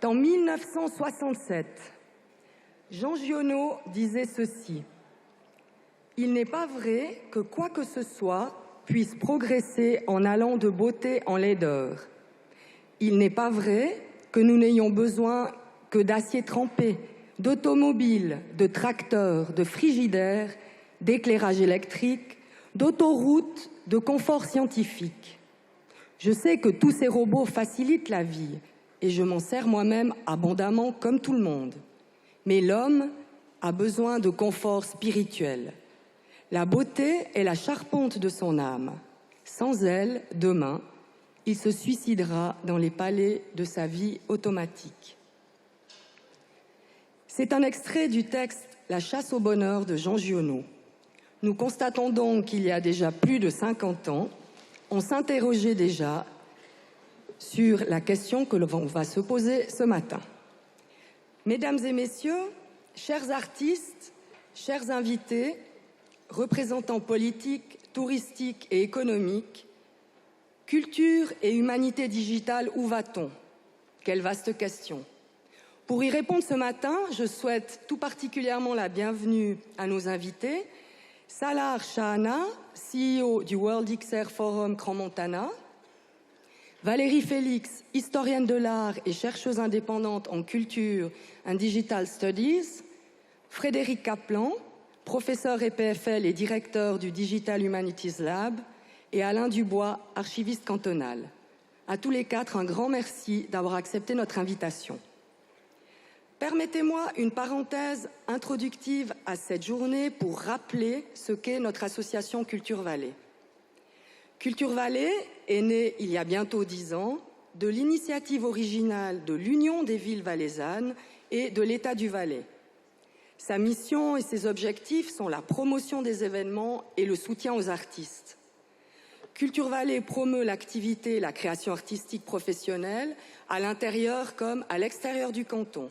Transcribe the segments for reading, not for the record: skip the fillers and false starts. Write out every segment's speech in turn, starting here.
En 1967, Jean Giono disait ceci: « Il n'est pas vrai que quoi que ce soit puisse progresser en allant de beauté en laideur. Il n'est pas vrai que nous n'ayons besoin que d'acier trempé, d'automobiles, de tracteurs, de frigidaires, d'éclairage électrique, d'autoroutes, de confort scientifique. Je sais que tous ces robots facilitent la vie et je m'en sers moi-même abondamment comme tout le monde. Mais l'homme a besoin de confort spirituel. La beauté est la charpente de son âme. Sans elle, demain, il se suicidera dans les palais de sa vie automatique. » C'est un extrait du texte « La chasse au bonheur » de Jean Giono. Nous constatons donc qu'il y a déjà plus de 50 ans, on s'interrogeait déjà sur la question que l'on va se poser ce matin. Mesdames et messieurs, chers artistes, chers invités, représentants politiques, touristiques et économiques, culture et humanité digitale, où va-t-on? Quelle vaste question. Pour y répondre ce matin, je souhaite tout particulièrement la bienvenue à nos invités. Salar Shahana, CEO du World XR Forum Crans-Montana. Valérie Félix, historienne de l'art et chercheuse indépendante en culture and digital studies. Frédéric Kaplan, professeur EPFL et directeur du Digital Humanities Lab. Et Alain Dubois, archiviste cantonal. À tous les quatre, un grand merci d'avoir accepté notre invitation. Permettez-moi une parenthèse introductive à cette journée pour rappeler ce qu'est notre association Culture Vallée. Culture Vallée est née il y a bientôt 10 ans de l'initiative originale de l'Union des villes valaisannes et de l'État du Valais. Sa mission et ses objectifs sont la promotion des événements et le soutien aux artistes. Culture Vallée promeut l'activité et la création artistique professionnelle à l'intérieur comme à l'extérieur du canton.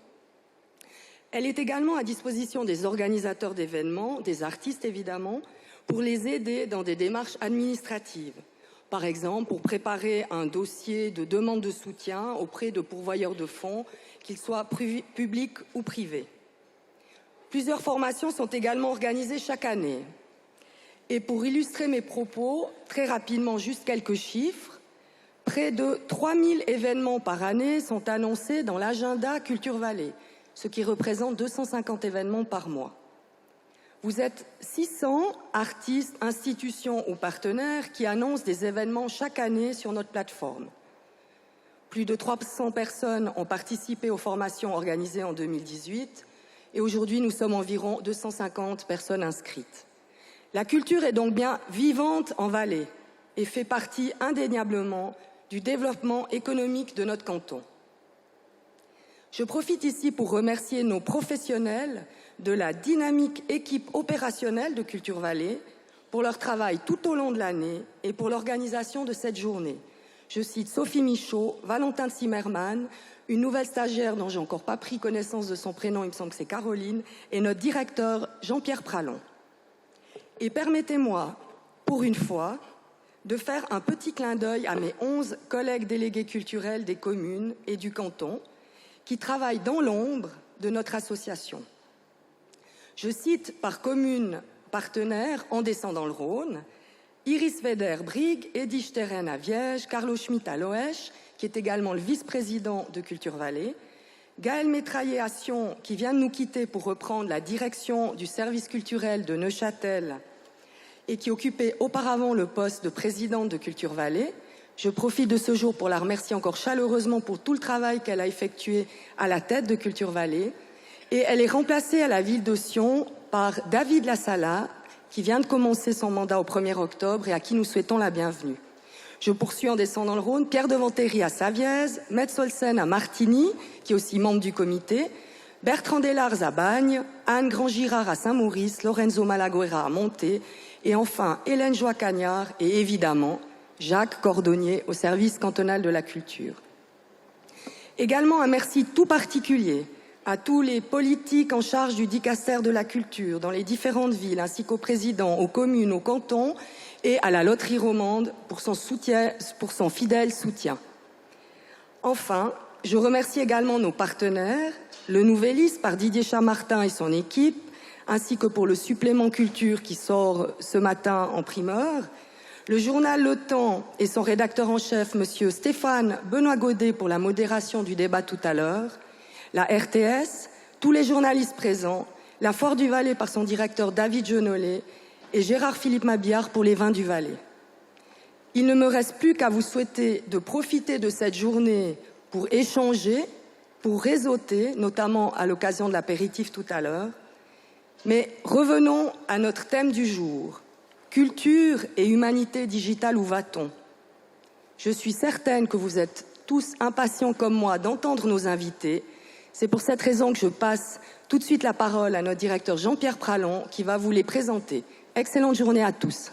Elle est également à disposition des organisateurs d'événements, des artistes évidemment, pour les aider dans des démarches administratives. Par exemple, pour préparer un dossier de demande de soutien auprès de pourvoyeurs de fonds, qu'ils soient publics ou privés. Plusieurs formations sont également organisées chaque année. Et pour illustrer mes propos, très rapidement, juste quelques chiffres. Près de 3000 événements par année sont annoncés dans l'agenda Culture Vallée, ce qui représente 250 événements par mois. Vous êtes 600 artistes, institutions ou partenaires qui annoncent des événements chaque année sur notre plateforme. Plus de 300 personnes ont participé aux formations organisées en 2018 et aujourd'hui nous sommes environ 250 personnes inscrites. La culture est donc bien vivante en Valais et fait partie indéniablement du développement économique de notre canton. Je profite ici pour remercier nos professionnels de la dynamique équipe opérationnelle de Culture Vallée pour leur travail tout au long de l'année et pour l'organisation de cette journée. Je cite Sophie Michaud, Valentin Zimmermann, une nouvelle stagiaire dont j'ai encore pas pris connaissance de son prénom, il me semble que c'est Caroline, et notre directeur Jean-Pierre Pralon. Et permettez-moi, pour une fois, de faire un petit clin d'œil à mes 11 collègues délégués culturels des communes et du canton qui travaillent dans l'ombre de notre association. Je cite par commune partenaire en descendant le Rhône, Iris Weder-Brigue, Edith Steren à Viège, Carlo Schmitt à Loèche, qui est également le vice-président de Culture Vallée, Gaël Métraillé à Sion, qui vient de nous quitter pour reprendre la direction du service culturel de Neuchâtel et qui occupait auparavant le poste de présidente de Culture Vallée. Je profite de ce jour pour la remercier encore chaleureusement pour tout le travail qu'elle a effectué à la tête de Culture Vallée. Et elle est remplacée à la ville de Sion par David Lassala, qui vient de commencer son mandat au 1er octobre et à qui nous souhaitons la bienvenue. Je poursuis en descendant le Rhône, Pierre de Ventéry à Savièse, Maître Solsen à Martigny, qui est aussi membre du comité, Bertrand Delars à Bagnes, Anne Grand-Girard à Saint-Maurice, Lorenzo Malaguerra à Monté, et enfin Hélène Joie-Cagnard et évidemment Jacques Cordonnier au service cantonal de la culture. Également un merci tout particulier à tous les politiques en charge du dicaster de la culture dans les différentes villes, ainsi qu'aux présidents, aux communes, aux cantons et à la loterie romande pour son fidèle soutien. Enfin, Je remercie également nos partenaires, le Nouvelliste par Didier Chamartin et son équipe, ainsi que pour le supplément culture qui sort ce matin en primeur, le journal Le Temps et son rédacteur en chef, monsieur Stéphane Benoît-Godet, pour la modération du débat tout à l'heure, la RTS, tous les journalistes présents, la Foire du Valais par son directeur David Genollet et Gérard-Philippe Mabillard pour les vins du Valais. Il ne me reste plus qu'à vous souhaiter de profiter de cette journée pour échanger, pour réseauter, notamment à l'occasion de l'apéritif tout à l'heure. Mais revenons à notre thème du jour. Culture et humanité digitale, où va-t-on? Je suis certaine que vous êtes tous impatients comme moi d'entendre nos invités. C'est pour cette raison que je passe tout de suite la parole à notre directeur Jean-Pierre Pralon qui va vous les présenter. Excellente journée à tous.